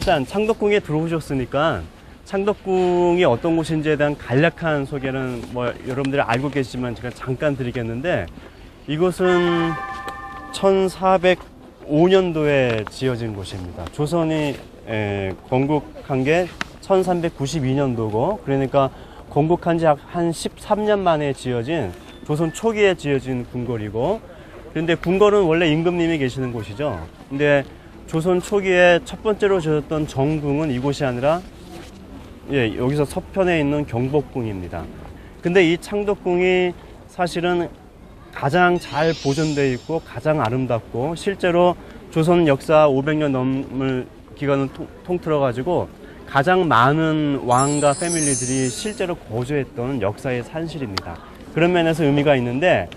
일단 창덕궁에 들어오셨으니까 창덕궁이 어떤 곳인지에 대한 간략한 소개는 뭐 여러분들이 알고 계시지만 제가 잠깐 드리겠는데, 이곳은 1405년도에 지어진 곳입니다. 조선이 건국한 게 1392년도고, 그러니까 건국한 지 한 13년 만에 지어진, 조선 초기에 지어진 궁궐이고, 그런데 궁궐은 원래 임금님이 계시는 곳이죠. 근데 조선 초기에 첫 번째로 지었던 정궁은 이곳이 아니라 여기서 서편에 있는 경복궁입니다. 근데 이 창덕궁이 사실은 가장 잘 보존되어 있고 가장 아름답고, 실제로 조선 역사 500년 넘을 기간을 통틀어 가지고 가장 많은 왕과 패밀리들이 실제로 거주했던 역사의 산실입니다. 그런 면에서 의미가 있는데,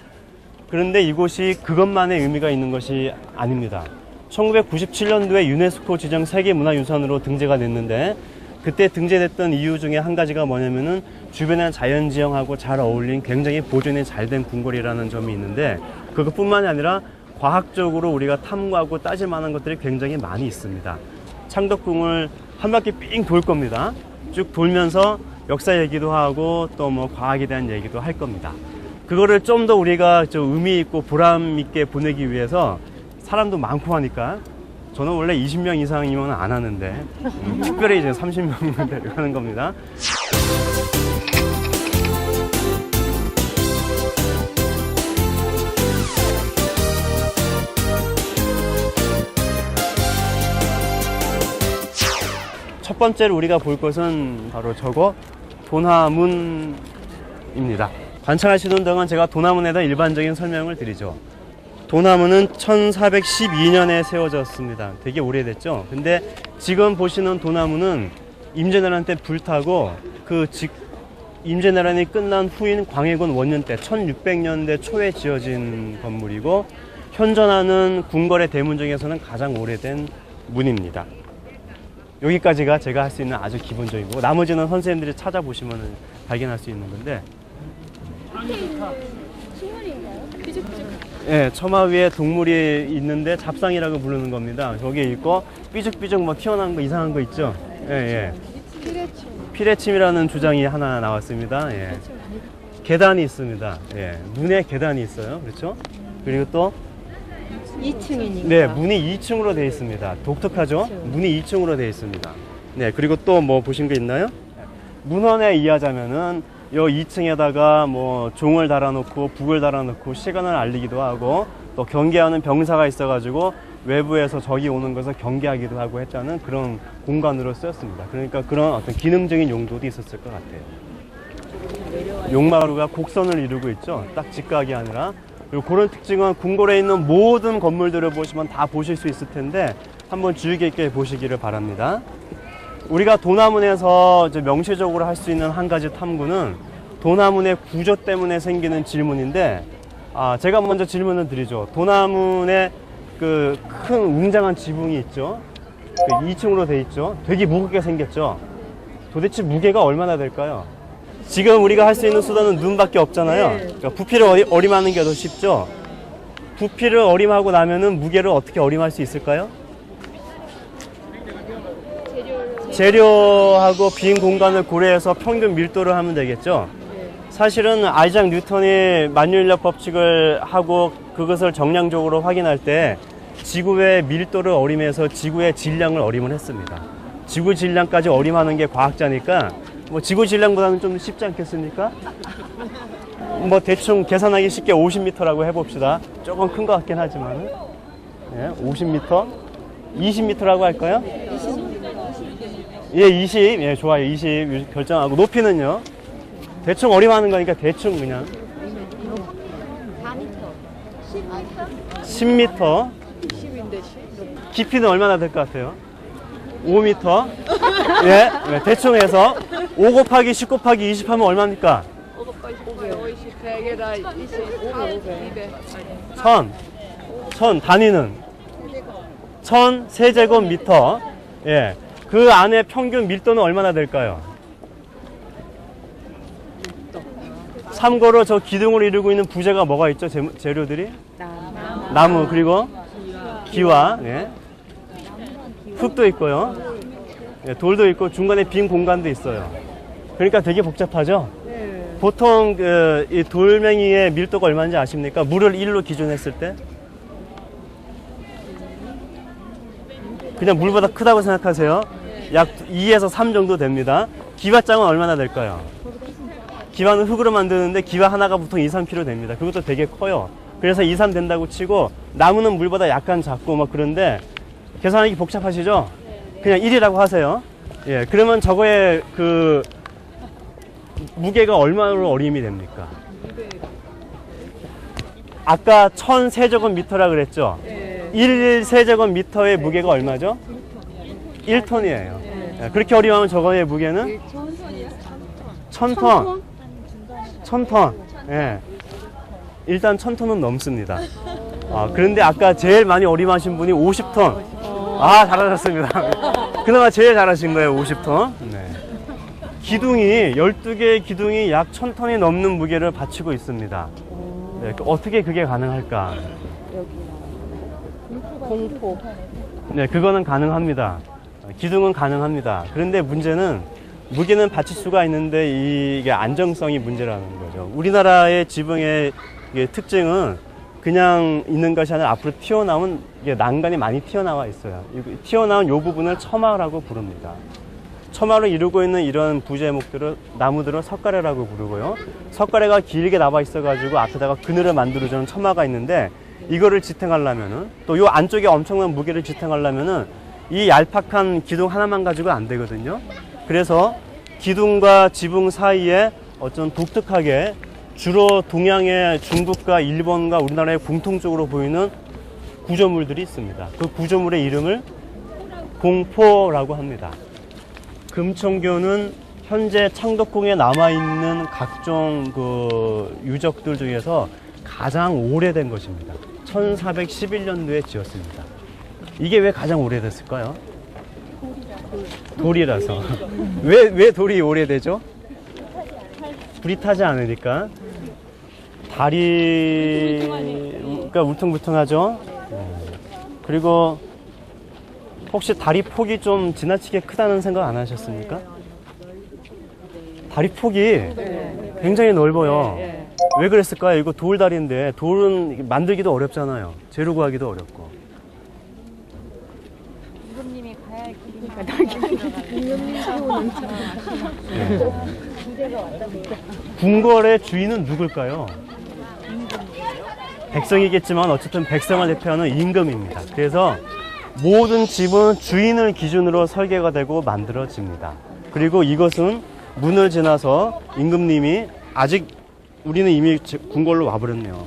그런데 이곳이 그것만의 의미가 있는 것이 아닙니다. 1997년도에 유네스코 지정 세계문화유산으로 등재가 됐는데, 그때 등재됐던 이유 중에 한 가지가 뭐냐면은 주변의 자연지형하고 잘 어울린 굉장히 보존이 잘 된 궁궐이라는 점이 있는데, 그것뿐만이 아니라 과학적으로 우리가 탐구하고 따질 만한 것들이 굉장히 많이 있습니다. 창덕궁을 한 바퀴 삥 돌 겁니다. 쭉 돌면서 역사 얘기도 하고 또 뭐 과학에 대한 얘기도 할 겁니다. 그거를 좀 더 우리가 좀 의미 있고 보람 있게 보내기 위해서, 사람도 많고 하니까 저는 원래 20명 이상이면 안 하는데 특별히 이제 30명을 데려가는 겁니다. 첫 번째로 우리가 볼 것은 바로 저거 도나문입니다. 관찰하시는 동안 제가 도나문에 대한 일반적인 설명을 드리죠. 도나문은 1412년에 세워졌습니다. 되게 오래됐죠. 근데 지금 보시는 도나문은 임진왜란 때 불타고, 임진왜란이 끝난 후인 광해군 원년 때 1600년대 초에 지어진 건물이고, 현존하는 궁궐의 대문 중에서는 가장 오래된 문입니다. 여기까지가 제가 할 수 있는 아주 기본적이고, 나머지는 선생님들이 찾아보시면 발견할 수 있는 건데, 식물인가요? 삐죽삐죽. 예, 처마 위에 동물이 있는데 잡상이라고 부르는 겁니다. 저기 있고 삐죽삐죽 뭐 튀어나온 거 이상한 거 있죠. 예, 예. 피레침. 피레침이라는 주장이 하나 나왔습니다. 예. 계단이 있습니다. 예, 문에 계단이 있어요. 그렇죠? 그리고 또 2층이니까. 네, 문이 2층으로 되어 있습니다. 독특하죠? 2층. 문이 2층으로 되어 있습니다. 네, 그리고 또 뭐 보신 거 있나요? 문헌에 의하자면은 요 2층에다가 뭐 종을 달아놓고 북을 달아놓고 시간을 알리기도 하고, 또 경계하는 병사가 있어가지고 외부에서 적이 오는 것을 경계하기도 하고 했다는 그런 공간으로 쓰였습니다. 그러니까 그런 어떤 기능적인 용도도 있었을 것 같아요. 용마루가 곡선을 이루고 있죠. 딱 직각이 아니라. 그리고 그런 특징은 궁궐에 있는 모든 건물들을 보시면 다 보실 수 있을 텐데, 한번 주의 깊게 보시기를 바랍니다. 우리가 도나문에서 이제 명시적으로 할 수 있는 한 가지 탐구는 도나문의 구조 때문에 생기는 질문인데, 제가 먼저 질문을 드리죠. 도나문에 그 큰 웅장한 지붕이 있죠. 2층으로 돼 있죠. 되게 무겁게 생겼죠. 도대체 무게가 얼마나 될까요? 지금 우리가 할 수 있는 수단은 눈밖에 없잖아요. 그러니까 부피를 어림하는 게 더 쉽죠. 부피를 어림하고 나면은 무게를 어떻게 어림할 수 있을까요? 재료하고 빈 공간을 고려해서 평균 밀도를 하면 되겠죠. 사실은 아이작 뉴턴이 만유인력 법칙을 하고 그것을 정량적으로 확인할 때 지구의 밀도를 어림해서 지구의 질량을 어림을 했습니다. 지구 질량까지 어림하는 게 과학자니까 뭐 지구 질량보다는 좀 쉽지 않겠습니까? 뭐 대충 계산하기 쉽게 50m라고 해봅시다. 조금 큰 것 같긴 하지만, 예, 50m, 20m라고 할까요? 예, 20. 예, 좋아요. 20 결정하고, 높이는요? 대충 어림하는 거니까 대충 그냥 10m. 10인데 10. 깊이는 얼마나 될 것 같아요? 5m. 예, 대충 해서 5 곱하기 10 곱하기 20 하면 얼마입니까? 5 곱하기 50, 100에다 20, 200. 1000 단위는 1000 세제곱미터. 예, 그 안에 평균 밀도는 얼마나 될까요? 참고로 저 기둥을 이루고 있는 부재가 뭐가 있죠? 재료들이? 나무, 그리고 기와, 예. 흙도 있고요. 예, 돌도 있고 중간에 빈 공간도 있어요. 그러니까 되게 복잡하죠? 네. 보통 이 돌멩이의 밀도가 얼마인지 아십니까? 물을 1로 기준했을 때? 그냥 물보다 크다고 생각하세요. 약 2에서 3 정도 됩니다. 기와장은 얼마나 될까요? 기와는 흙으로 만드는데 기와 하나가 보통 2, 3kg 됩니다. 그것도 되게 커요. 그래서 2, 3 된다고 치고 나무는 물보다 약간 작고 막 그런데 계산하기 복잡하시죠? 그냥 1이라고 하세요. 예, 그러면 저거의 그 무게가 얼마로 어림이 됩니까? 아까 1000세제곱미터라 그랬죠? 1세제곱미터의 무게가 얼마죠? 1톤이에요. 예, 그렇게 어림하면 저거의 무게는 1000톤. 1000톤. 예. 일단 1000톤은 넘습니다. 그런데 아까 제일 많이 어림하신 분이 50톤. 잘하셨습니다. 그나마 제일 잘하신 거예요, 50톤. 네. 기둥이, 12개의 기둥이 약 1000톤이 넘는 무게를 받치고 있습니다. 네, 어떻게 그게 가능할까? 공포. 네, 그거는 가능합니다. 기둥은 가능합니다. 그런데 문제는 무게는 받칠 수가 있는데 이게 안정성이 문제라는 거죠. 우리나라의 지붕의 특징은 그냥 있는 것이 아니라 앞으로 튀어나온 난간이 많이 튀어나와 있어요. 튀어나온 이 부분을 처마라고 부릅니다. 처마로 이루고 있는 이런 부재목들을 나무들을 석가래라고 부르고요. 석가래가 길게 나와 있어가지고 앞에다가 그늘을 만들어주는 처마가 있는데 이거를 지탱하려면은 또 이 안쪽에 엄청난 무게를 지탱하려면은 이 얄팍한 기둥 하나만 가지고 안 되거든요. 그래서 기둥과 지붕 사이에 어떤 독특하게 주로 동양의 중국과 일본과 우리나라의 공통적으로 보이는 구조물들이 있습니다. 그 구조물의 이름을 공포라고 합니다. 금천교는 현재 창덕궁에 남아있는 각종 그 유적들 중에서 가장 오래된 것입니다. 1411년도에 지었습니다. 이게 왜 가장 오래됐을까요? 돌이라서. 왜 돌이 오래되죠? 불이 타지 않으니까. 다리가 울퉁불퉁하죠. 그리고 혹시 다리 폭이 좀 지나치게 크다는 생각 안 하셨습니까? 다리 폭이 굉장히 넓어요. 왜 그랬을까요? 이거 돌다리인데 돌은 만들기도 어렵잖아요. 재료 구하기도 어렵고. 임금님이 가야 할 길이니까 궁궐의 주인은 누굴까요? 백성이겠지만 어쨌든 백성을 대표하는 임금입니다. 그래서 모든 집은 주인을 기준으로 설계가 되고 만들어집니다. 그리고 이것은 문을 지나서 임금님이 아직 우리는 이미 궁궐로 와버렸네요.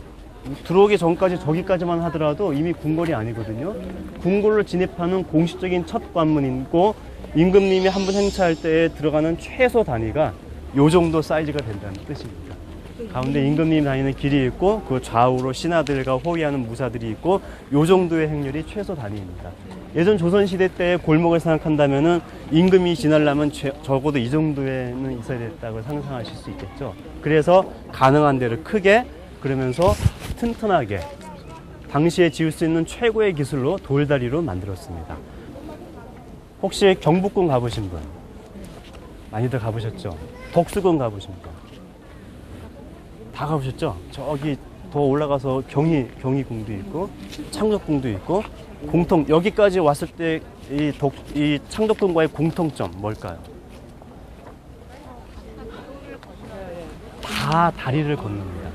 들어오기 전까지 저기까지만 하더라도 이미 궁궐이 아니거든요. 궁궐로 진입하는 공식적인 첫 관문이고 임금님이 한 번 행차할 때 들어가는 최소 단위가 요 정도 사이즈가 된다는 뜻입니다. 가운데 임금님이 다니는 길이 있고 그 좌우로 신하들과 호위하는 무사들이 있고 요 정도의 행렬이 최소 단위입니다. 예전 조선시대 때의 골목을 생각한다면은 임금이 지나려면 적어도 이 정도에는 있어야 됐다고 상상하실 수 있겠죠. 그래서 가능한 대로 크게 그러면서 튼튼하게 당시에 지을 수 있는 최고의 기술로 돌다리로 만들었습니다. 혹시 경복궁 가보신 분? 많이들 가보셨죠? 덕수궁 가보신 분? 다 가보셨죠? 저기 더 올라가서 경희궁도 있고 창덕궁도 있고 여기까지 왔을 때 이 창덕궁과의 공통점 뭘까요? 다 다리를 건넙니다.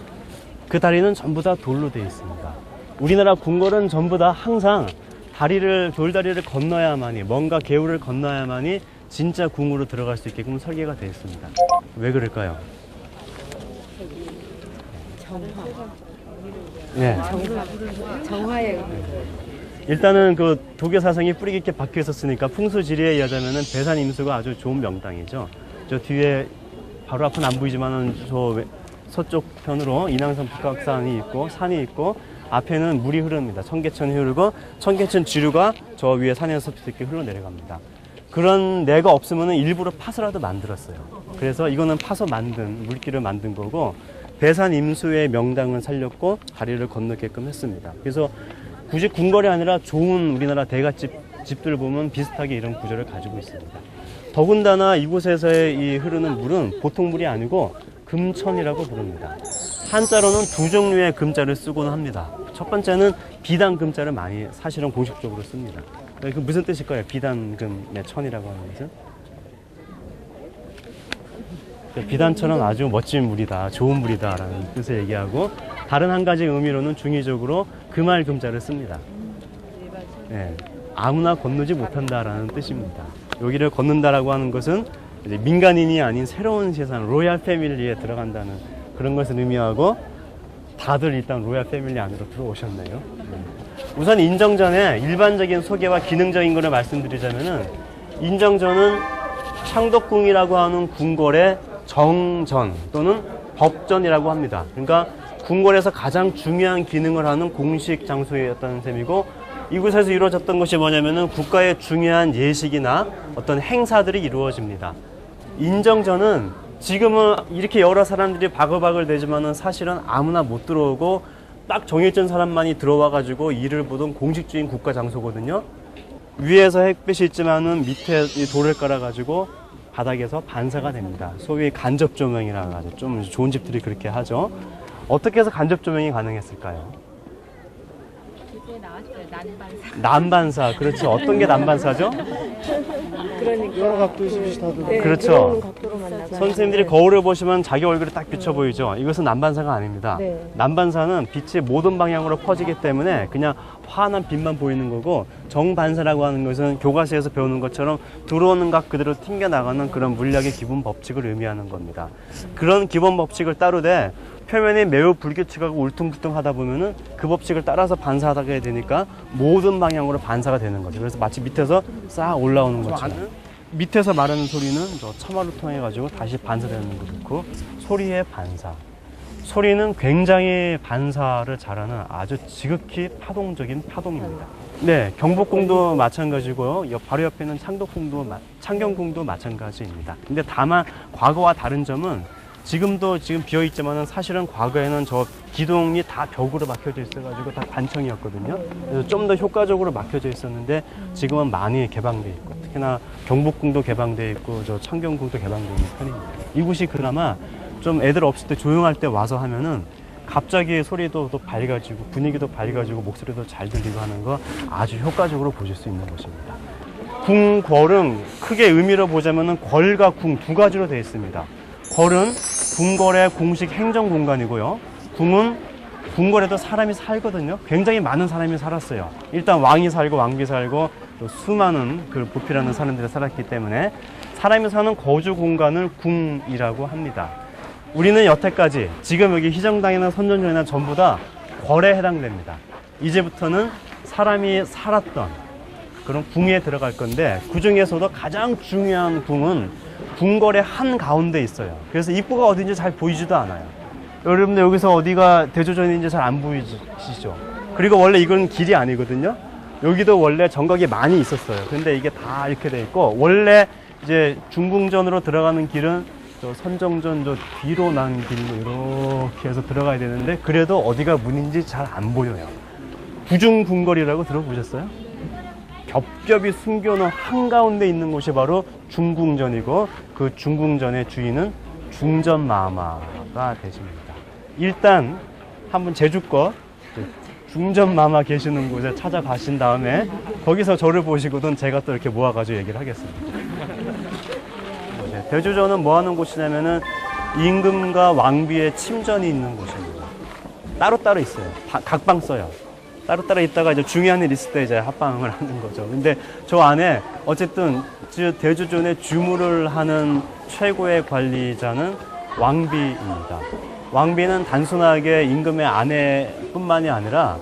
그 다리는 전부 다 돌로 되어 있습니다. 우리나라 궁궐은 전부 다 항상 돌다리를 건너야만이 뭔가 개울을 건너야만이 진짜 궁으로 들어갈 수 있게끔 설계가 되어 있습니다. 왜 그럴까요? 네. 정화에 일단은 그 도교 사상이 뿌리 깊게 박혀 있었으니까 풍수지리에 의하자면은 배산 임수가 아주 좋은 명당이죠. 저 뒤에 바로 앞은 안 보이지만은 저 서쪽 편으로 인왕산 북악산이 있고 산이 있고 앞에는 물이 흐릅니다. 청계천이 흐르고 청계천 지류가 저 위에 산에서 이렇게 흘러내려갑니다. 그런 내가 없으면은 일부러 파서라도 만들었어요. 그래서 이거는 파서 만든 물길을 만든 거고 배산 임수의 명당을 살렸고 다리를 건너게끔 했습니다. 그래서 굳이 궁궐이 아니라 좋은 우리나라 대갓집 집들 보면 비슷하게 이런 구조를 가지고 있습니다. 더군다나 이곳에서의 이 흐르는 물은 보통 물이 아니고 금천이라고 부릅니다. 한자로는 두 종류의 금자를 쓰곤 합니다. 첫 번째는 비단 금자를 많이 사실은 공식적으로 씁니다. 그 무슨 뜻일까요? 비단금의 천이라고 하는 것은? 비단처럼 아주 멋진 물이다, 좋은 물이다라는 뜻을 얘기하고, 다른 한 가지 의미로는 중의적으로 금할 금자를 씁니다. 네, 아무나 건너지 못한다라는 뜻입니다. 여기를 건넌다라고 하는 것은 이제 민간인이 아닌 새로운 세상, 로얄 패밀리에 들어간다는 그런 것을 의미하고, 다들 일단 로얄 패밀리 안으로 들어오셨네요. 우선 인정전에 일반적인 소개와 기능적인 것을 말씀드리자면은, 인정전은 창덕궁이라고 하는 궁궐의 정전 또는 법전이라고 합니다. 그러니까 궁궐에서 가장 중요한 기능을 하는 공식 장소였다는 셈이고, 이곳에서 이루어졌던 것이 뭐냐면은 국가의 중요한 예식이나 어떤 행사들이 이루어집니다. 인정전은 지금은 이렇게 여러 사람들이 바글바글 되지만은 사실은 아무나 못 들어오고 딱 정해진 사람만이 들어와 가지고 일을 보던 공식적인 국가 장소거든요. 위에서 햇빛이 있지만은 밑에 이 돌을 깔아 가지고 바닥에서 반사가 됩니다. 소위 간접 조명이라고 하죠. 좀 좋은 집들이 그렇게 하죠. 어떻게 해서 간접 조명이 가능했을까요? 그때 나왔어요. 난반사. 난반사. 그렇죠. 어떤 게 난반사죠? 그러니까 여러 각도에서 비슷하더라고요. 네, 그렇죠. 각도로 만나서. 선생님들이 거울을 보시면 자기 얼굴이 딱 비쳐 보이죠. 이것은 난반사가 아닙니다. 네. 난반사는 빛이 모든 방향으로 퍼지기 때문에 그냥 환한 빛만 보이는 거고, 정반사라고 하는 것은 교과서에서 배우는 것처럼 들어오는 각 그대로 튕겨나가는 그런 물리학의 기본 법칙을 의미하는 겁니다. 그런 기본 법칙을 따르되 표면이 매우 불규칙하고 울퉁불퉁하다 보면은 그 법칙을 따라서 반사하게 되니까 모든 방향으로 반사가 되는 거죠. 그래서 마치 밑에서 싹 올라오는 것처럼. 밑에서 말하는 소리는 저 처마를 통해 가지고 다시 반사되는 거 그렇고, 소리의 반사. 소리는 굉장히 반사를 잘하는 아주 지극히 파동적인 파동입니다. 네, 경복궁도 마찬가지고요. 바로 옆에 있는 창경궁도 마찬가지입니다. 근데 다만 과거와 다른 점은 지금도 지금 비어 있지만은 사실은 과거에는 저 기둥이 다 벽으로 막혀져 있어가지고 다 관청이었거든요. 그래서 좀 더 효과적으로 막혀져 있었는데 지금은 많이 개방돼 있고, 특히나 경복궁도 개방돼 있고 저 창경궁도 개방돼 있는 편입니다. 이곳이 그나마 좀 애들 없을 때 조용할 때 와서 하면은 갑자기 소리도 또 밝아지고 분위기도 밝아지고 목소리도 잘 들리고 하는 거 아주 효과적으로 보실 수 있는 곳입니다. 궁궐은 크게 의미로 보자면은 궐과 궁 두 가지로 되어 있습니다. 궐은 궁궐의 공식 행정 공간이고요. 궁은 궁궐에도 사람이 살거든요. 굉장히 많은 사람이 살았어요. 일단 왕이 살고 왕비 살고 또 수많은 그 보필하는 사람들이 살았기 때문에 사람이 사는 거주 공간을 궁이라고 합니다. 우리는 여태까지 지금 여기 희정당이나 선전전이나 전부 다 궐에 해당됩니다. 이제부터는 사람이 살았던 그런 궁에 들어갈 건데, 그 중에서도 가장 중요한 궁은 궁궐의 한 가운데 있어요. 그래서 입구가 어딘지 잘 보이지도 않아요. 여러분들 여기서 어디가 대조전인지 잘 안 보이시죠? 그리고 원래 이건 길이 아니거든요. 여기도 원래 정각이 많이 있었어요. 근데 이게 다 이렇게 돼 있고, 원래 이제 중궁전으로 들어가는 길은 저 선정전 저 뒤로 난 길로 이렇게 해서 들어가야 되는데, 그래도 어디가 문인지 잘 안 보여요. 부중궁궐이라고 들어보셨어요? 겹겹이 숨겨놓은 한가운데 있는 곳이 바로 중궁전이고, 그 중궁전의 주인은 중전마마가 되십니다. 일단 한번 제주껏 중전마마 계시는 곳에 찾아가신 다음에 거기서 저를 보시고든 제가 또 이렇게 모아가지고 얘기를 하겠습니다. 네, 대주전은 뭐 하는 곳이냐면은 임금과 왕비의 침전이 있는 곳입니다. 따로따로 있어요. 각방 써요. 따로따로 있다가 이제 중요한 일 있을 때 이제 합방을 하는 거죠. 근데 저 안에 어쨌든 대주전의 주무를 하는 최고의 관리자는 왕비입니다. 왕비는 단순하게 임금의 아내뿐만이 아니라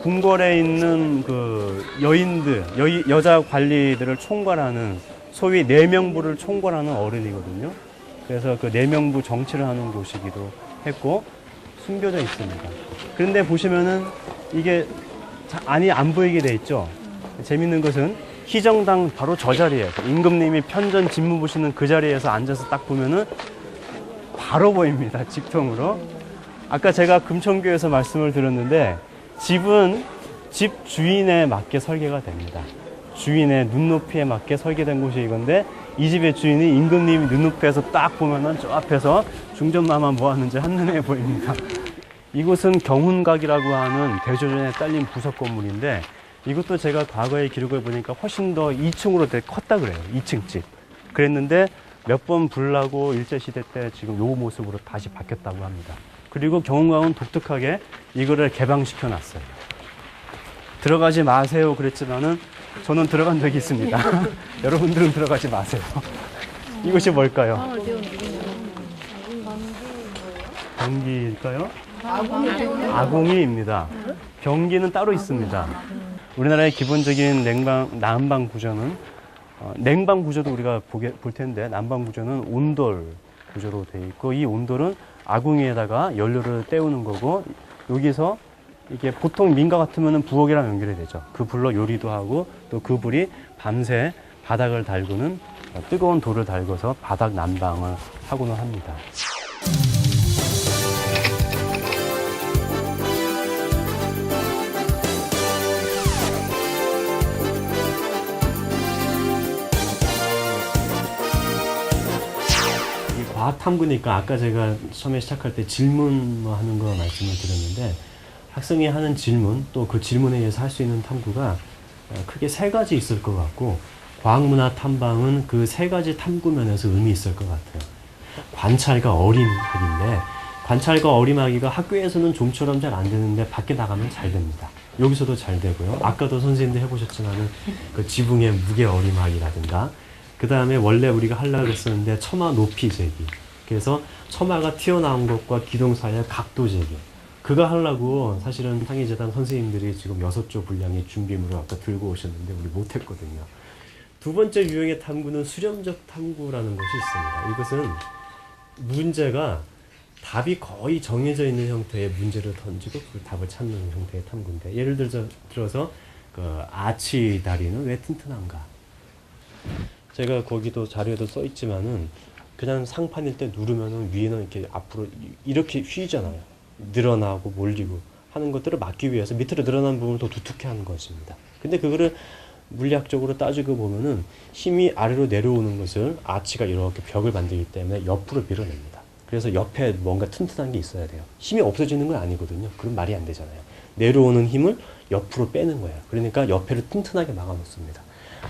궁궐에 있는 그 여인들, 여자 관리들을 총괄하는 소위 내명부를 총괄하는 어른이거든요. 그래서 그 내명부 정치를 하는 곳이기도 했고 숨겨져 있습니다. 그런데 보시면은 이게 안 보이게 돼 있죠. 재밌는 것은 희정당 바로 저 자리에 임금님이 편전 직무 보시는 그 자리에서 앉아서 딱 보면은 바로 보입니다. 직통으로. 아까 제가 금천교에서 말씀을 드렸는데, 집은 집 주인에 맞게 설계가 됩니다. 주인의 눈높이에 맞게 설계된 곳이 이건데 이 집의 주인이 임금님이 눈높이에서 딱 보면은 저 앞에서 중전마마 뭐 하는지 한눈에 보입니다. 이곳은 경훈각이라고 하는 대조전에 딸린 부석 건물인데 이것도 제가 과거의 기록을 보니까 훨씬 더 2층으로 되게 컸다 그래요. 2층 집. 그랬는데 몇 번 불나고 일제시대 때 지금 요 모습으로 다시 바뀌었다고 합니다. 그리고 경훈각은 독특하게 이거를 개방시켜 놨어요. 들어가지 마세요 그랬지만은 저는 들어간 적이 있습니다. 여러분들은 들어가지 마세요. 이곳이 뭘까요? 변기일까요? 아궁이입니다. 변기는 따로 있습니다. 우리나라의 기본적인 난방 구조는 냉방 구조도 우리가 볼 텐데 난방 구조는 온돌 구조로 되어 있고 이 온돌은 아궁이에다가 연료를 때우는 거고 여기서 이게 보통 민가 같으면 부엌이랑 연결이 되죠. 그 불로 요리도 하고 또 그 불이 밤새 바닥을 달구는 뜨거운 돌을 달궈서 바닥 난방을 하고는 합니다. 이 과학 탐구니까 아까 제가 처음에 시작할 때 질문하는 거 말씀을 드렸는데 학생이 하는 질문 또 그 질문에 의해서 할 수 있는 탐구가 크게 세 가지 있을 것 같고 과학문화 탐방은 그 세 가지 탐구 면에서 의미 있을 것 같아요. 관찰과 어림학인데 관찰과 어림하기가 학교에서는 좀처럼 잘 안 되는데 밖에 나가면 잘 됩니다. 여기서도 잘 되고요. 아까도 선생님도 해보셨지만은 그 지붕의 무게 어림하기라든가 그 다음에 원래 우리가 하려고 했었는데 처마 높이 재기 그래서 처마가 튀어나온 것과 기둥 사이의 각도 재기 그거 하려고 사실은 상의재단 선생님들이 지금 6조 분량의 준비물을 아까 들고 오셨는데 우리 못했거든요. 두 번째 유형의 탐구는 수렴적 탐구라는 것이 있습니다. 이것은 문제가 답이 거의 정해져 있는 형태의 문제를 던지고 그 답을 찾는 형태의 탐구인데 예를 들어서 그 아치 다리는 왜 튼튼한가? 제가 거기도 자료에도 써 있지만은 그냥 상판일 때 누르면은 위에는 이렇게 앞으로 이렇게 휘잖아요. 늘어나고 몰리고 하는 것들을 막기 위해서 밑으로 늘어난 부분을 더 두텁게 하는 것입니다. 근데 그거를 물리학적으로 따지고 보면은 힘이 아래로 내려오는 것을 아치가 이렇게 벽을 만들기 때문에 옆으로 밀어냅니다. 그래서 옆에 뭔가 튼튼한 게 있어야 돼요. 힘이 없어지는 건 아니거든요. 그럼 말이 안 되잖아요. 내려오는 힘을 옆으로 빼는 거예요. 그러니까 옆에를 튼튼하게 막아놓습니다.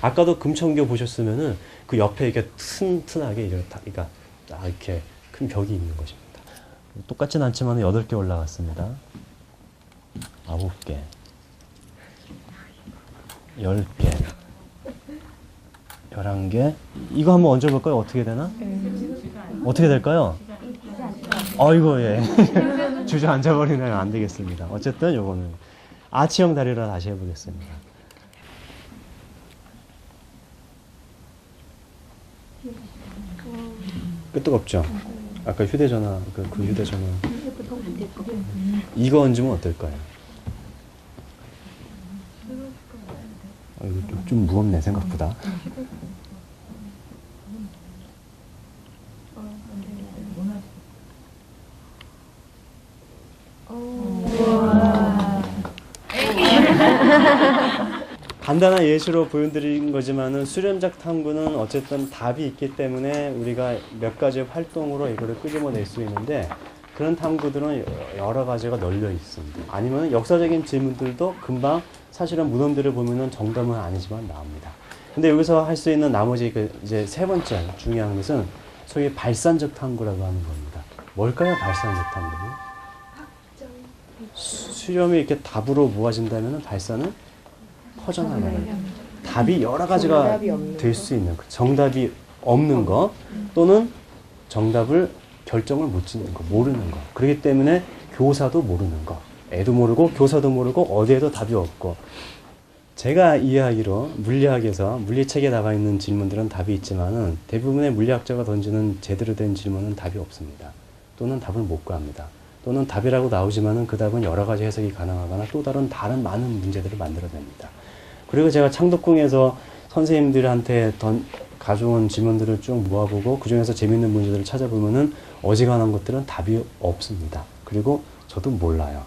아까도 금천교 보셨으면은 그 옆에 이렇게 튼튼하게 이렇게 큰 벽이 있는 것입니다. 똑같진 않지만 8개 올라갔습니다. 9개, 10개, 11개. 이거 한번 얹어볼까요? 어떻게 되나? 어떻게 될까요? 아이고, 예. 주저앉아버리면 안 되겠습니다. 어쨌든 요거는 아치형 다리라 다시 해보겠습니다. 끄떡없죠? 아까 휴대전화, 그 휴대전화. 이거 얹으면 어떨까요? 이거 좀 무겁네, 생각보다. 간단한 예시로 보여드린 거지만은 수렴작 탐구는 어쨌든 답이 있기 때문에 우리가 몇 가지 활동으로 이거를 끄집어낼 수 있는데 그런 탐구들은 여러 가지가 널려 있습니다. 아니면 역사적인 질문들도 금방 사실은 문헌들을 보면은 정답은 아니지만 나옵니다. 근데 여기서 할 수 있는 나머지 이제 세 번째 중요한 것은 소위 발산적 탐구라고 하는 겁니다. 뭘까요, 발산적 탐구는? 수렴이 이렇게 답으로 모아진다면 발산은 퍼져나가는 답이 여러 가지가 될 수 있는 정답이 없는 거 또는 정답을 결정을 못 짓는 거, 모르는 거. 그렇기 때문에 교사도 모르는 거, 애도 모르고 교사도 모르고 어디에도 답이 없고 제가 이해하기로 물리학에서 물리책에 나와 있는 질문들은 답이 있지만은 대부분의 물리학자가 던지는 제대로 된 질문은 답이 없습니다. 또는 답을 못 구합니다. 또는 답이라고 나오지만은 그 답은 여러 가지 해석이 가능하거나 또 다른 많은 문제들을 만들어냅니다. 그리고 제가 창덕궁에서 선생님들한테 가져온 질문들을 쭉 모아보고 그 중에서 재밌는 문제들을 찾아보면은 어지간한 것들은 답이 없습니다. 그리고 저도 몰라요.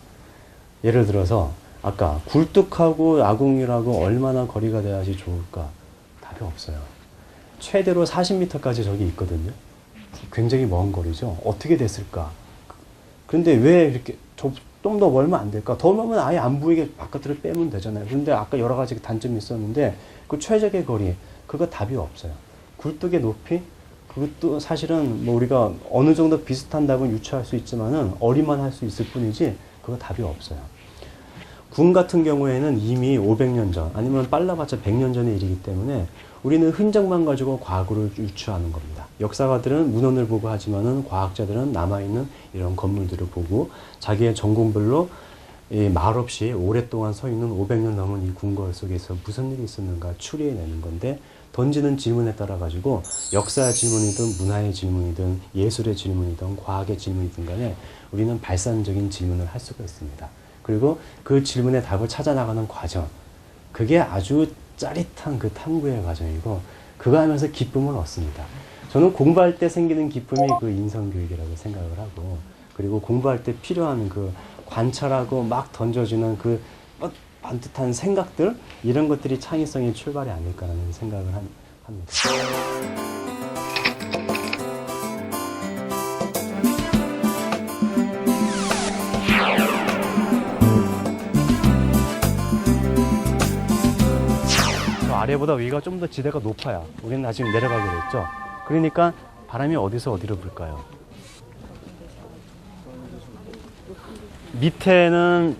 예를 들어서 아까 굴뚝하고 아궁이라고 얼마나 거리가 돼야지 좋을까? 답이 없어요. 최대로 40m까지 저기 있거든요. 굉장히 먼 거리죠. 어떻게 됐을까? 그런데 왜 이렇게 좀 더 멀면 안 될까? 더 멀면 아예 안 보이게 바깥으로 빼면 되잖아요. 그런데 아까 여러 가지 단점이 있었는데 그 최적의 거리, 그거 답이 없어요. 굴뚝의 높이, 그것도 사실은 뭐 우리가 어느 정도 비슷한다고 유추할 수 있지만은 어리만 할 수 있을 뿐이지 그거 답이 없어요. 궁 같은 경우에는 이미 500년 전 아니면 빨라봤자 100년 전의 일이기 때문에 우리는 흔적만 가지고 과거를 유추하는 겁니다. 역사가들은 문헌을 보고 하지만은 과학자들은 남아있는 이런 건물들을 보고 자기의 전공별로 말없이 오랫동안 서 있는 500년 넘은 이 궁궐 속에서 무슨 일이 있었는가 추리해내는 건데 던지는 질문에 따라 가지고 역사의 질문이든 문화의 질문이든 예술의 질문이든 과학의 질문이든 간에 우리는 발산적인 질문을 할 수가 있습니다. 그리고 그 질문의 답을 찾아 나가는 과정, 그게 아주 짜릿한 그 탐구의 과정이고 그거 하면서 기쁨을 얻습니다. 저는 공부할 때 생기는 기쁨이 그 인성교육이라고 생각을 하고 그리고 공부할 때 필요한 그 관찰하고 막 던져지는 그 반듯한 생각들 이런 것들이 창의성의 출발이 아닐까라는 생각을 합니다. 아래보다 위가 좀 더 지대가 높아요. 우리는 아직 내려가게 됐죠. 그러니까 바람이 어디서 어디로 불까요? 밑에는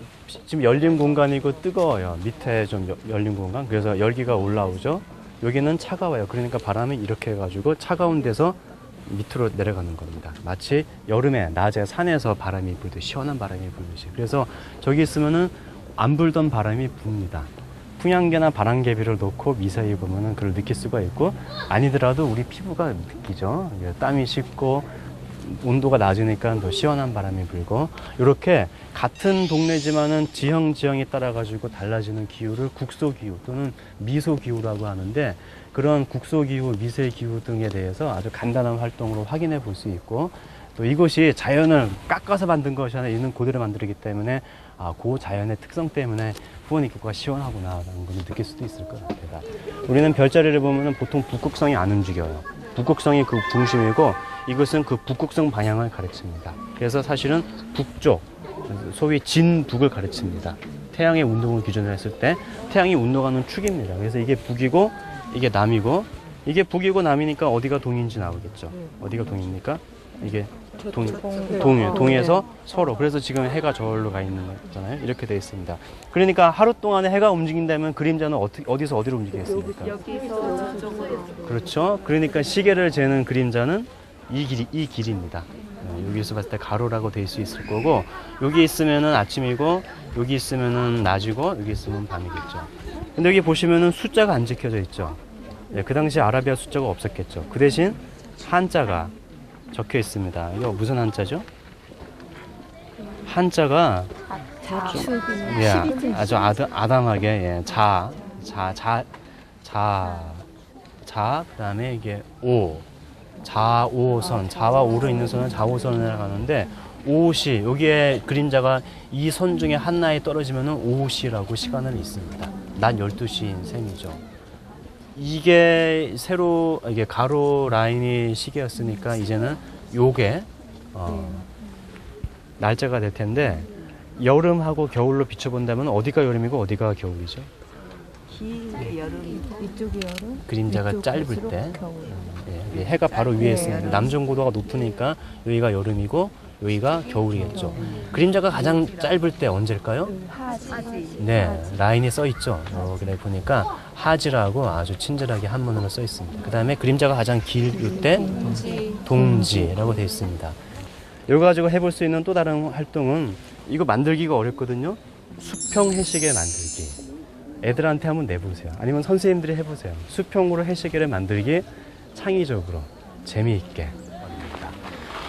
지금 열린 공간이고 뜨거워요. 밑에 좀 열린 공간. 그래서 열기가 올라오죠. 여기는 차가워요. 그러니까 바람이 이렇게 해가지고 차가운 데서 밑으로 내려가는 겁니다. 마치 여름에 낮에 산에서 바람이 불듯이 시원한 바람이 불듯이. 그래서 저기 있으면은 안 불던 바람이 붑니다. 풍향계나 바람개비를 놓고 미세히 보면은 그걸 느낄 수가 있고 아니더라도 우리 피부가 느끼죠. 땀이 식고 온도가 낮으니까 더 시원한 바람이 불고 이렇게 같은 동네지만은 지형에 따라 가지고 달라지는 기후를 국소기후 또는 미소기후라고 하는데 그런 국소기후, 미세기후 등에 대해서 아주 간단한 활동으로 확인해 볼 수 있고 또 이곳이 자연을 깎아서 만든 것이 아니라 있는 그대로 만들기 때문에 그 자연의 특성 때문에 후원입구가 시원하구나라는 걸 느낄 수도 있을 것 같아요. 우리는 별자리를 보면 보통 북극성이 안 움직여요. 북극성이 그 중심이고 이것은 그 북극성 방향을 가르칩니다. 그래서 사실은 북쪽, 소위 진북을 가르칩니다. 태양의 운동을 기준으로 했을 때 태양이 운동하는 축입니다. 그래서 이게 북이고 이게 남이고 이게 북이고 남이니까 어디가 동인지 나오겠죠. 어디가 동입니까? 이게 동에서 서로. 그래서 지금 해가 저울로 가 있는 거잖아요. 이렇게 되어 있습니다. 그러니까 하루 동안에 해가 움직인다면 그림자는 어디서 어디로 움직이겠습니까? 여기서 저쪽으로. 그렇죠. 그러니까 시계를 재는 그림자는 이 길입니다. 여기서 봤을 때 가로라고 될 수 있을 거고 여기 있으면은 아침이고 여기 있으면은 낮이고 여기 있으면 밤이겠죠. 근데 여기 보시면은 숫자가 안 적혀져 있죠. 그 당시 아라비아 숫자가 없었겠죠. 그 대신 한자가 적혀 있습니다. 이거 무슨 한자죠? 한자가 아주 아담하게 그다음에 이게 자오선, 자와 오로 있는 선은 자오선을 가는데 오시 여기에 그림자가 이 선 중에 하나에 떨어지면은 오시라고 시간을 있습니다. 낮 12시인 셈이죠. 이게 이게 가로 라인이 시계였으니까 이제는 요게 날짜가 될 텐데 여름하고 겨울로 비춰본다면 어디가 여름이고 어디가 겨울이죠? 이쪽이 여름, 그림자가 짧을 때 해가 바로 위에 있습니다. 남중고도가 높으니까 여기가 여름이고 여기가 겨울이겠죠. 그림자가 가장 짧을 때 언제일까요? 네, 라인이 써 있죠. 여기 보니까 하지라고 아주 친절하게 한문으로 써 있습니다. 그 다음에 그림자가 가장 길 때 동지라고 되어 있습니다. 이거 가지고 해볼 수 있는 또 다른 활동은 이거 만들기가 어렵거든요. 수평 해시계 만들기. 애들한테 한번 내보세요. 아니면 선생님들이 해보세요. 수평으로 해시계를 만들기 창의적으로 재미있게.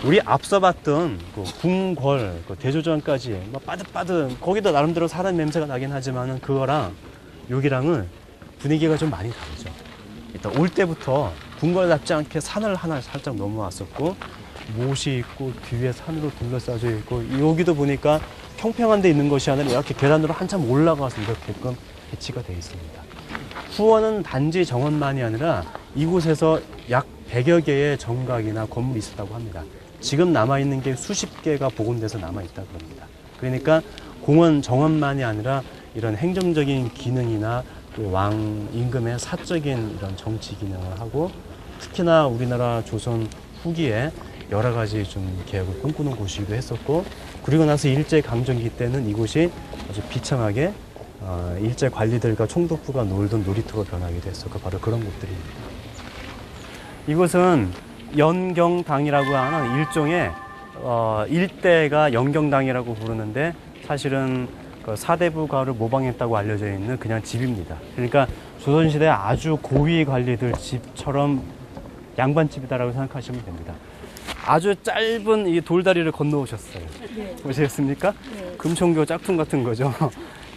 우리 앞서 봤던 그 궁궐, 그 대조전까지 막 빠듯빠듯 거기도 나름대로 사람 냄새가 나긴 하지만은 그거랑 여기랑은 분위기가 좀 많이 다르죠. 일단 올 때부터 궁궐답지 않게 산을 하나 살짝 넘어왔었고 못이 있고 뒤에 산으로 둘러싸져 있고 여기도 보니까 평평한 데 있는 것이 아니라 이렇게 계단으로 한참 올라가서 이렇게끔 배치가 되어 있습니다. 후원은 단지 정원만이 아니라 이곳에서 약 100여 개의 정각이나 건물이 있었다고 합니다. 지금 남아있는 게 수십 개가 복원돼서 남아있다고 합니다. 그러니까 공원 정원만이 아니라 이런 행정적인 기능이나 또 왕 임금의 사적인 이런 정치 기능을 하고 특히나 우리나라 조선 후기에 여러 가지 좀 개혁을 꿈꾸는 곳이기도 했었고 그리고 나서 일제강점기 때는 이곳이 아주 비참하게 일제 관리들과 총독부가 놀던 놀이터로 변하기도 했었고 바로 그런 곳들입니다. 이곳은 연경당이라고 하는 일종의 일대가 연경당이라고 부르는데 사실은 그 사대부 가를 모방했다고 알려져 있는 그냥 집입니다. 그러니까 조선시대 아주 고위 관리들 집처럼 양반집이다라고 생각하시면 됩니다. 아주 짧은 이 돌다리를 건너오셨어요. 네. 보시겠습니까? 네. 금총교 짝퉁 같은 거죠.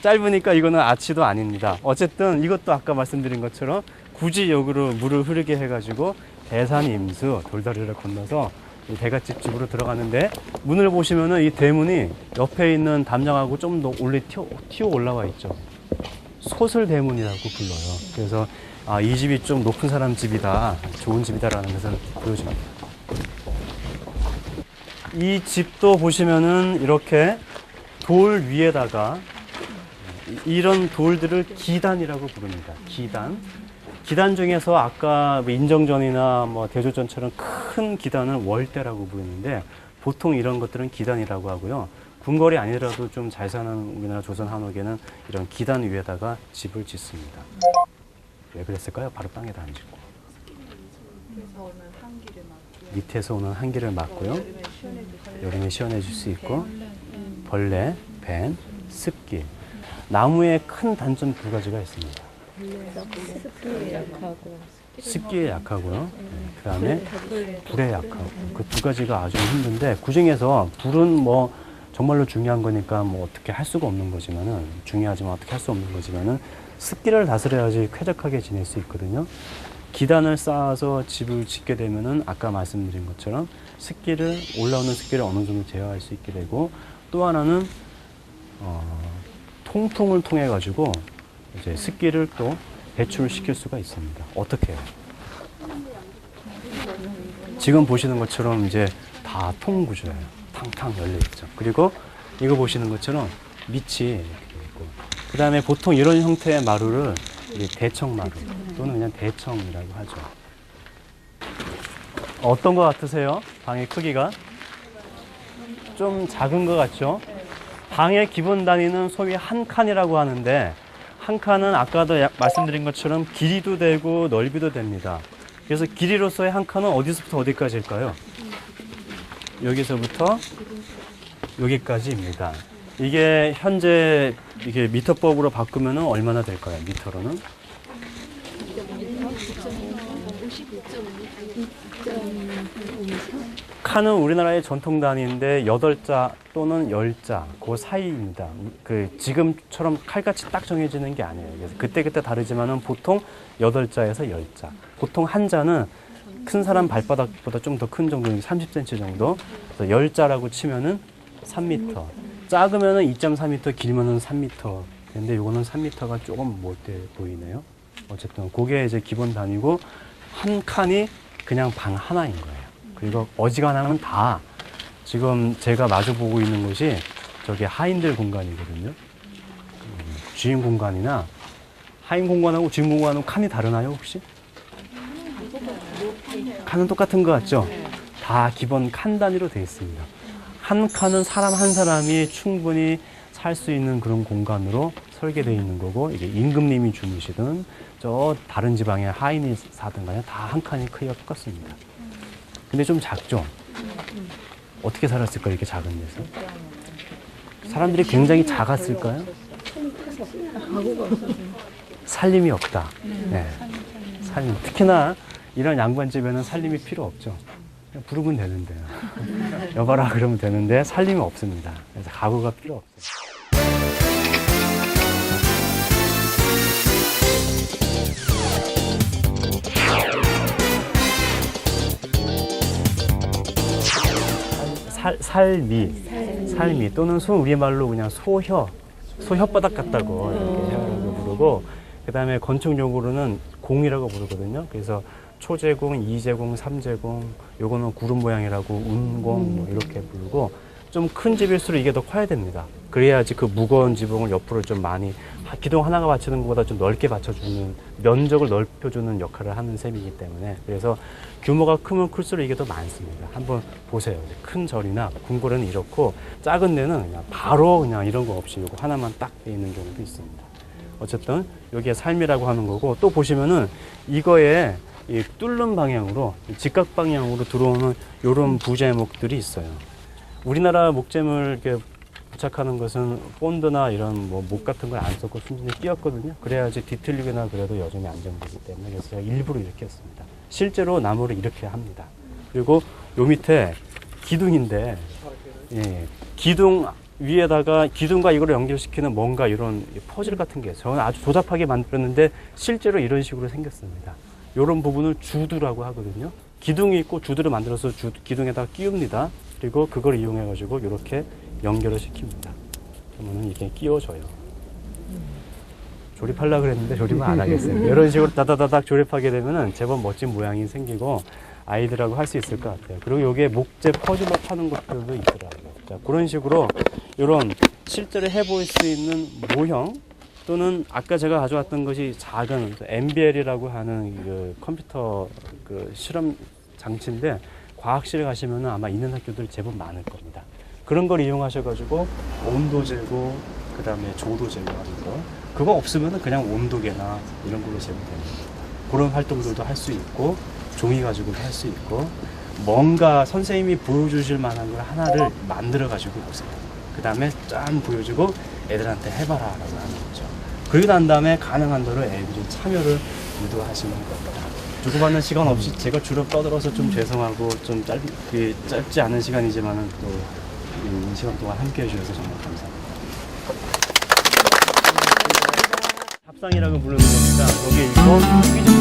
짧으니까 이거는 아치도 아닙니다. 어쨌든 이것도 아까 말씀드린 것처럼 굳이 여기로 물을 흐르게 해가지고 대산 임수 돌다리를 건너서 이 대갓집 집으로 들어가는데 문을 보시면은 이 대문이 옆에 있는 담장하고 좀 더 올리 튀어 올라와 있죠. 소슬 대문이라고 불러요. 그래서 이 집이 좀 높은 사람 집이다, 좋은 집이다라는 것을 보여줍니다. 이 집도 보시면은 이렇게 돌 위에다가 이런 돌들을 기단이라고 부릅니다. 기단. 기단 중에서 아까 인정전이나 뭐 대조전처럼 큰 기단은 월대라고 부르는데 보통 이런 것들은 기단이라고 하고요. 궁궐이 아니라도 좀 잘 사는 우리나라 조선 한옥에는 이런 기단 위에다가 집을 짓습니다. 왜 그랬을까요? 바로 땅에다 안 짓고. 밑에서 오는 한기를 막고요. 여름에 시원해질 수 있고 벌레, 뱀, 습기. 나무의 큰 단점 두 가지가 있습니다. 습기에 약하고요. 그 다음에 불에 약하고. 그 두 가지가 아주 힘든데 그 중에서 불은 뭐 정말로 중요한 거니까 뭐 어떻게 할 수가 없는 거지만은 중요하지만 어떻게 할 수 없는 거지만은 습기를 다스려야지 쾌적하게 지낼 수 있거든요. 기단을 쌓아서 집을 짓게 되면은 아까 말씀드린 것처럼 올라오는 습기를 어느 정도 제어할 수 있게 되고 또 하나는 통풍을 통해 가지고 이제 습기를 또 배출을 시킬 수가 있습니다. 어떻게 해요? 지금 보시는 것처럼 이제 다 통구조예요. 탕탕 열려 있죠. 그리고 이거 보시는 것처럼 밑이 이렇게 있고, 그 다음에 보통 이런 형태의 마루를 대청마루 또는 그냥 대청이라고 하죠. 어떤 것 같으세요? 방의 크기가? 좀 작은 것 같죠? 방의 기본 단위는 소위 한 칸이라고 하는데 한 칸은 아까도 말씀드린 것처럼 길이도 되고 넓이도 됩니다. 그래서 길이로서의 한 칸은 어디서부터 어디까지일까요? 여기서부터 여기까지입니다. 이게 현재 이게 미터법으로 바꾸면 얼마나 될까요? 미터로는? 칸은 우리나라의 전통 단위인데 8자 또는 10자 그 사이입니다. 그 지금처럼 칼같이 딱 정해지는 게 아니에요. 그래서 그때그때 다르지만은 보통 8자에서 10자. 보통 한 자는 큰 사람 발바닥보다 좀 더 큰 정도, 30cm 정도. 그래서 10자라고 치면은 3m. 작으면은 2.4m, 길면은 3m. 근데 이거는 3m가 조금 못돼 보이네요. 어쨌든 그게 이제 기본 단위고 한 칸이 그냥 방 하나인 거예요. 그리고 어지간하면 다 지금 제가 마주보고 있는 곳이 저기 하인들 공간이거든요. 주인 공간이나 하인 공간하고 주인 공간하고 칸이 다르나요 혹시? 칸은 똑같은 것 같죠? 다 기본 칸 단위로 되어 있습니다. 한 칸은 사람 한 사람이 충분히 살 수 있는 그런 공간으로 설계되어 있는 거고 이게 임금님이 주무시든 저 다른 지방에 하인이 사든 간에 다 한 칸이 크기가 똑같습니다. 근데 좀 작죠? 어떻게 살았을까 이렇게 작은 데서? 사람들이 굉장히 작았을까요? 살림이 없다. 네. 살림. 특히나 이런 양반집에는 살림이 필요 없죠. 그냥 부르면 되는데요. 여봐라 그러면 되는데 살림이 없습니다. 그래서 가구가 필요 없어요. 살미 또는 우리말로 그냥 소혓바닥 같다고 이렇게 부르고, 그 다음에 건축 용어로는 공이라고 부르거든요. 그래서 초제공, 이제공, 삼제공, 요거는 구름 모양이라고 운공 뭐 이렇게 부르고, 좀 큰 집일수록 이게 더 커야 됩니다. 그래야지 그 무거운 지붕을 옆으로 좀 많이, 기둥 하나가 받치는 것보다 좀 넓게 받쳐주는, 면적을 넓혀주는 역할을 하는 셈이기 때문에, 그래서 규모가 크면 클수록 이게 더 많습니다. 한번 보세요. 큰 절이나 궁궐은 이렇고, 작은 데는 그냥 바로 그냥 이런 거 없이 이거 하나만 딱 돼 있는 경우도 있습니다. 어쨌든 여기에 삶이라고 하는 거고, 또 보시면은 이거에 이 뚫는 방향으로, 직각 방향으로 들어오는 이런 부제목들이 있어요. 우리나라 목재물 이렇게 부착하는 것은 본드나 이런 뭐 목 같은 걸 안 썼고 순전히 끼웠거든요. 그래야지 뒤틀리거나 그래도 여전히 안정되기 때문에, 그래서 제가 일부러 이렇게 했습니다. 실제로 나무를 이렇게 합니다. 그리고 요 밑에 기둥인데, 예, 기둥 위에다가 기둥과 이걸 연결시키는 뭔가 이런 퍼즐 같은 게 저는 아주 조잡하게 만들었는데 실제로 이런 식으로 생겼습니다. 이런 부분을 주두라고 하거든요. 기둥이 있고 주두를 만들어서 기둥에다가 끼웁니다. 그리고 그걸 이용해 가지고 이렇게 연결을 시킵니다. 그러면 이게 끼워져요. 조립하려고 그랬는데 조립을 안 하겠어요. 이런 식으로 다다다닥 조립하게 되면은 제법 멋진 모양이 생기고 아이들하고 할 수 있을 것 같아요. 그리고 여기에 목재 퍼즐로 파는 것들도 있더라고요. 자, 그런 식으로 이런 실제로 해볼 수 있는 모형, 또는 아까 제가 가져왔던 것이 작은 MBL이라고 하는 그 컴퓨터 그 실험 장치인데, 과학실에 가시면 아마 있는 학교들 제법 많을 겁니다. 그런 걸 이용하셔가지고 온도 재고, 그 다음에 조도 재고하는 거, 그거 없으면 그냥 온도계나 이런 걸로 재면 됩니다. 그런 활동들도 할 수 있고, 종이 가지고도 할 수 있고, 뭔가 선생님이 보여주실 만한 걸 하나를 만들어 가지고 오세요. 그 다음에 짠 보여주고 애들한테 해봐라 라고 하는 거죠. 그러고 난 다음에 가능한 대로 애들이 참여를 유도하시는 겁니다. 주고받는 시간 없이 제가 주로 떠들어서 좀 죄송하고, 좀 짧지 않은 시간이지만은 또 이 시간 동안 함께 해주셔서 정말 감사합니다. 합상이라고 부르는 겁니다. 거기에 이거